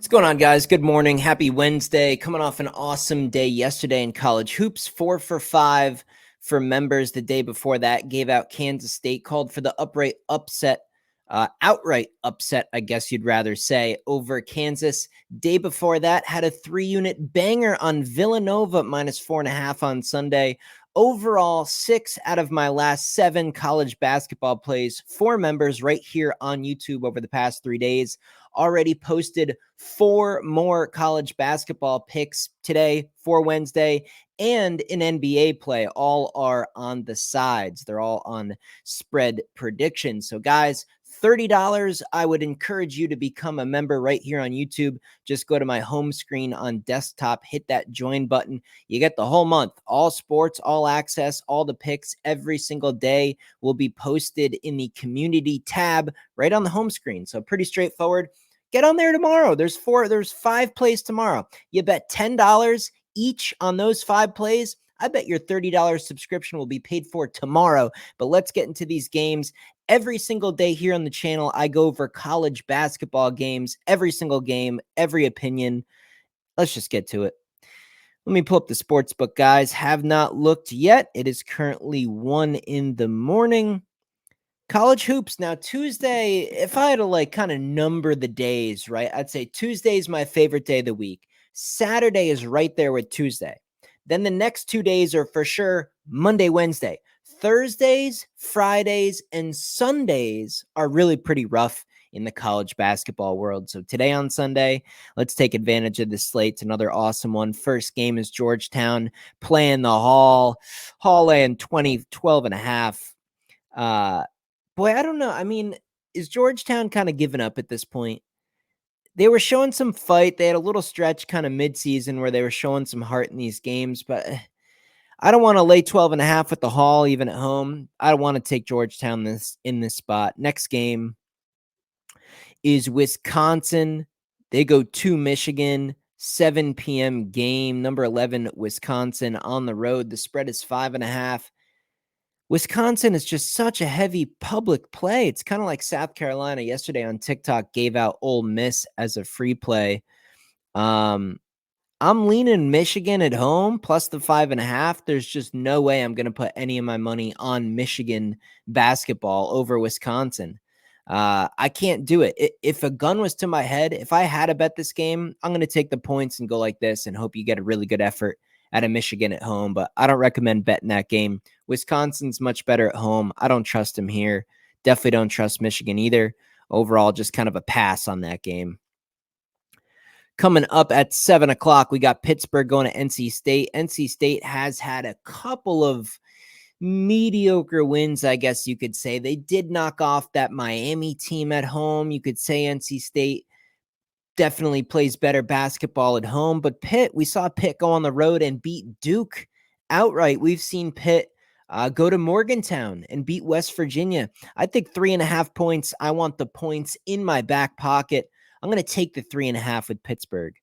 What's going on, guys? Good morning. Happy Wednesday. Coming off an awesome day yesterday in college hoops. 4 for 5 for members. The day before that, gave out Kansas State, called for the outright upset, I guess you'd rather say, over Kansas. Day before that, had a 3-unit banger on Villanova, -4.5 on Sunday. Overall, 6 out of my last 7 college basketball plays for members right here on YouTube over the past 3 days. Already posted 4 more college basketball picks today for Wednesday and an NBA play. All are on the sides. They're all on spread predictions. So guys, $30, I would encourage you to become a member right here on YouTube. Just go to my home screen on desktop, hit that join button. You get the whole month, all sports, all access, all the picks every single day will be posted in the community tab right on the home screen. So pretty straightforward. Get on there tomorrow. There's 5 plays tomorrow. You bet $10 each on those 5 plays. I bet your $30 subscription will be paid for tomorrow. But let's get into these games. Every single day here on the channel, I go over college basketball games, every single game, every opinion. Let's just get to it. Let me pull up the sports book, guys. Have not looked yet. It is currently 1 in the morning. College hoops. Now, Tuesday, if I had to kind of number the days, right, I'd say Tuesday is my favorite day of the week. Saturday is right there with Tuesday. Then the next 2 days are for sure Monday, Wednesday. Thursdays, Fridays, and Sundays are really pretty rough in the college basketball world. So today on Sunday, let's take advantage of this slate. It's another awesome one. First game is Georgetown playing the Hall and 12.5. Boy, I don't know. I mean, is Georgetown kind of giving up at this point? They were showing some fight. They had a little stretch kind of midseason where they were showing some heart in these games, but I don't want to lay 12.5 with the Hall even at home. I don't want to take Georgetown in this spot. Next game is Wisconsin. They go to Michigan, 7 p.m. game. Number 11, Wisconsin on the road. The spread is 5.5. Wisconsin is just such a heavy public play. It's kind of like South Carolina yesterday on TikTok gave out Ole Miss as a free play. I'm leaning Michigan at home plus the 5.5. There's just no way I'm going to put any of my money on Michigan basketball over Wisconsin. I can't do it. If a gun was to my head, if I had to bet this game, I'm going to take the points and go like this and hope you get a really good effort out of Michigan at home, but I don't recommend betting that game. Wisconsin's much better at home. I don't trust him here. Definitely don't trust Michigan either. Overall, just kind of a pass on that game. Coming up at 7 o'clock, we got Pittsburgh going to NC State. NC State has had a couple of mediocre wins, I guess you could say. They did knock off that Miami team at home. You could say NC State definitely plays better basketball at home, but we saw Pitt go on the road and beat Duke outright. We've seen Pitt go to Morgantown and beat West Virginia. I think 3.5 points. I want the points in my back pocket. I'm going to take the 3.5 with Pittsburgh.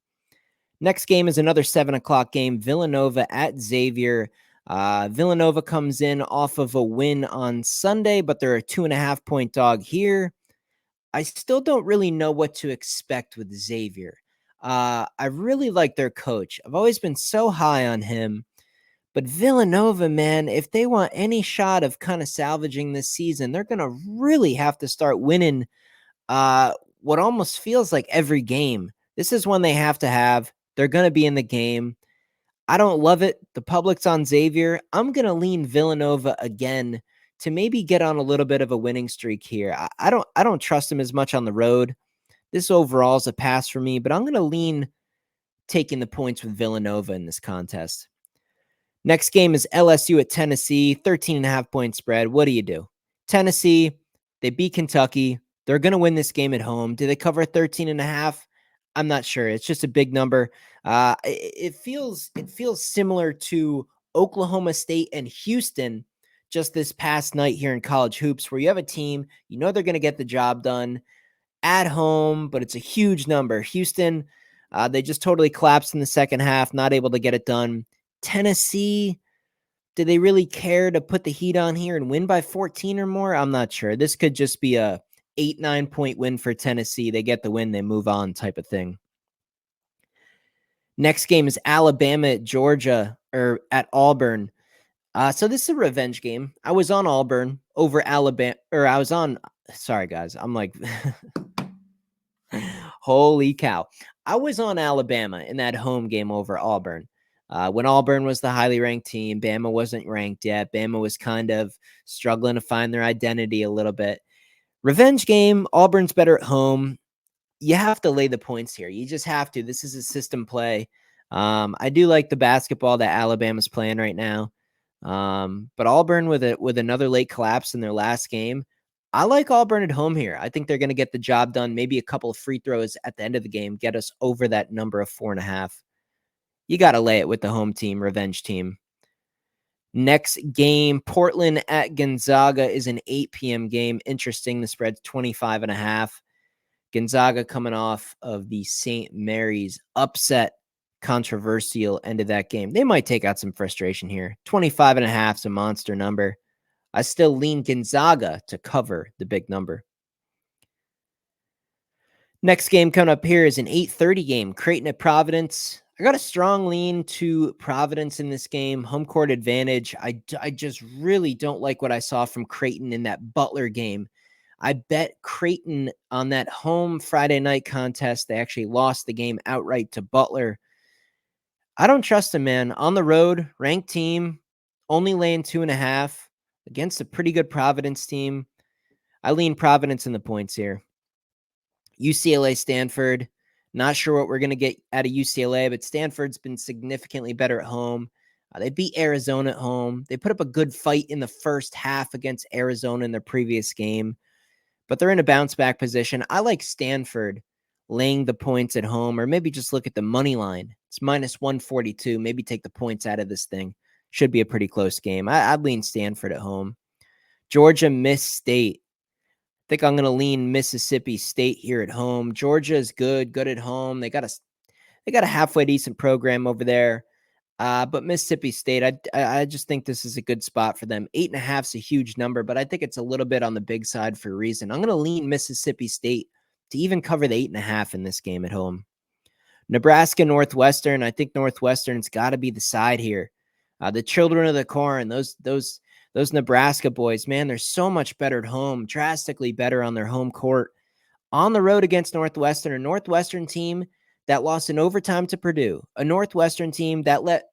Next game is another 7 o'clock game, Villanova at Xavier. Villanova comes in off of a win on Sunday, but they're a 2.5 point dog here. I still don't really know what to expect with Xavier. I really like their coach. I've always been so high on him. But Villanova, man, if they want any shot of kind of salvaging this season, they're going to really have to start winning what almost feels like every game. This is one they have to have. They're going to be in the game. I don't love it. The public's on Xavier. I'm going to lean Villanova again to maybe get on a little bit of a winning streak here. I don't trust him as much on the road. This overall is a pass for me, but I'm going to lean taking the points with Villanova in this contest. Next game is LSU at Tennessee, 13.5 point spread. What do? Tennessee, they beat Kentucky. They're going to win this game at home. Do they cover 13.5? I'm not sure. It's just a big number. It feels similar to Oklahoma State and Houston just this past night here in college hoops, where you have a team, you know they're going to get the job done at home, but it's a huge number. Houston, they just totally collapsed in the second half, not able to get it done. Tennessee, do they really care to put the heat on here and win by 14 or more? I'm not sure. This could just be a 8-9 point win for Tennessee. They get the win, they move on type of thing. Next game is Alabama at Georgia, or at Auburn. So this is a revenge game. I was on Auburn over Alabama, or I was on. Sorry, guys. I'm like, holy cow. I was on Alabama in that home game over Auburn. When Auburn was the highly ranked team, Bama wasn't ranked yet. Bama was kind of struggling to find their identity a little bit. Revenge game. Auburn's better at home. You have to lay the points here. You just have to. This is a system play. I do like the basketball that Alabama's playing right now. But Auburn with another late collapse in their last game. I like Auburn at home here. I think they're going to get the job done. Maybe a couple of free throws at the end of the game get us over that number of 4.5. You got to lay it with the home team, revenge team. Next game, Portland at Gonzaga is an 8 p.m. game. Interesting. The spread's 25.5. Gonzaga coming off of the St. Mary's upset, controversial end of that game. They might take out some frustration here. 25.5 is a monster number. I still lean Gonzaga to cover the big number. Next game coming up here is an 8:30 game, Creighton at Providence. I got a strong lean to Providence in this game. Home court advantage. I just really don't like what I saw from Creighton in that Butler game. I bet Creighton on that home Friday night contest. They actually lost the game outright to Butler. I don't trust them, man. On the road, ranked team, only laying 2.5 against a pretty good Providence team. I lean Providence in the points here. UCLA, Stanford. Not sure what we're going to get out of UCLA, but Stanford's been significantly better at home. They beat Arizona at home. They put up a good fight in the first half against Arizona in their previous game, but they're in a bounce back position. I like Stanford laying the points at home, or maybe just look at the money line. It's minus 142. Maybe take the points out of this thing. Should be a pretty close game. I'd lean Stanford at home. Georgia, Miss State. I think I'm going to lean Mississippi State here at home. Georgia is good at home. They got a halfway decent program over there. But Mississippi State, I just think this is a good spot for them. 8.5 is a huge number, but I think it's a little bit on the big side for a reason. I'm going to lean Mississippi State to even cover the 8.5 in this game at home. Nebraska, Northwestern. I think Northwestern's got to be the side here. The children of the corn, those Nebraska boys, man, they're so much better at home, drastically better on their home court. On the road against Northwestern, a Northwestern team that lost in overtime to Purdue, a Northwestern team that let,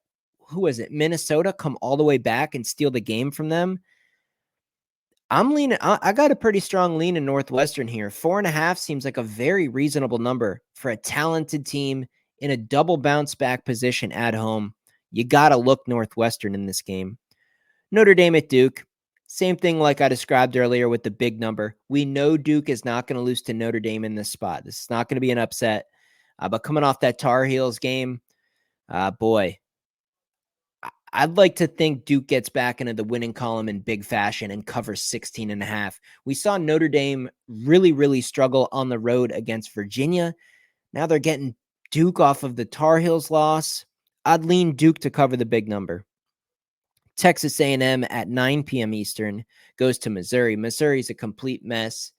Minnesota come all the way back and steal the game from them. I'm leaning, I got a pretty strong lean in Northwestern here. 4.5 seems like a very reasonable number for a talented team in a double bounce back position at home. You got to look Northwestern in this game. Notre Dame at Duke. Same thing like I described earlier with the big number. We know Duke is not going to lose to Notre Dame in this spot. This is not going to be an upset. But coming off that Tar Heels game, boy, I'd like to think Duke gets back into the winning column in big fashion and covers 16.5. We saw Notre Dame really, really struggle on the road against Virginia. Now they're getting Duke off of the Tar Heels loss. I'd lean Duke to cover the big number. Texas A&M at 9 p.m. Eastern goes to Missouri. Missouri's a complete mess,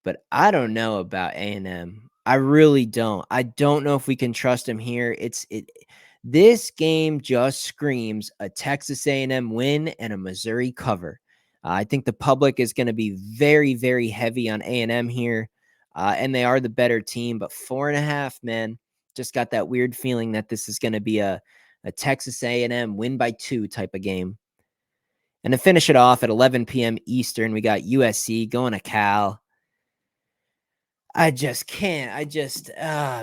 but I don't know about A&M. I really don't. I don't know if we can trust them here. This game just screams a Texas A&M win and a Missouri cover. I think the public is going to be very, very heavy on A&M here, and they are the better team. But 4.5, man, just got that weird feeling that this is going to be a Texas A&M win by 2 type of game. And to finish it off at 11 p.m. Eastern, we got USC going to Cal. I just can't.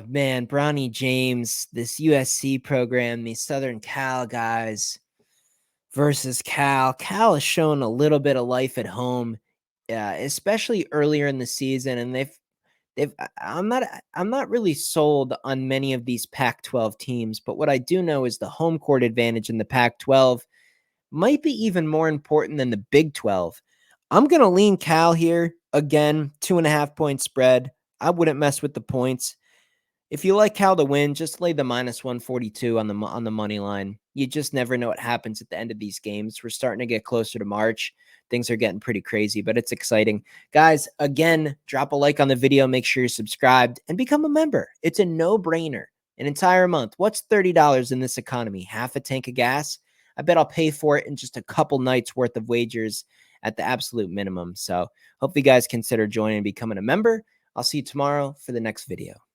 Man, Bronny James, this USC program, these Southern Cal guys versus Cal. Cal has shown a little bit of life at home, especially earlier in the season, and I'm not really sold on many of these Pac-12 teams, but what I do know is the home court advantage in the Pac-12 might be even more important than the Big 12. I'm going to lean Cal here. Again, 2.5 point spread. I wouldn't mess with the points. If you like Cal to win, just lay the minus 142 on the money line. You just never know what happens at the end of these games. We're starting to get closer to March. Things are getting pretty crazy, but it's exciting. Guys, again, drop a like on the video. Make sure you're subscribed and become a member. It's a no-brainer. an entire month. What's $30 in this economy? Half a tank of gas? I bet I'll pay for it in just a couple nights worth of wagers at the absolute minimum. So hope you guys consider joining and becoming a member. I'll see you tomorrow for the next video.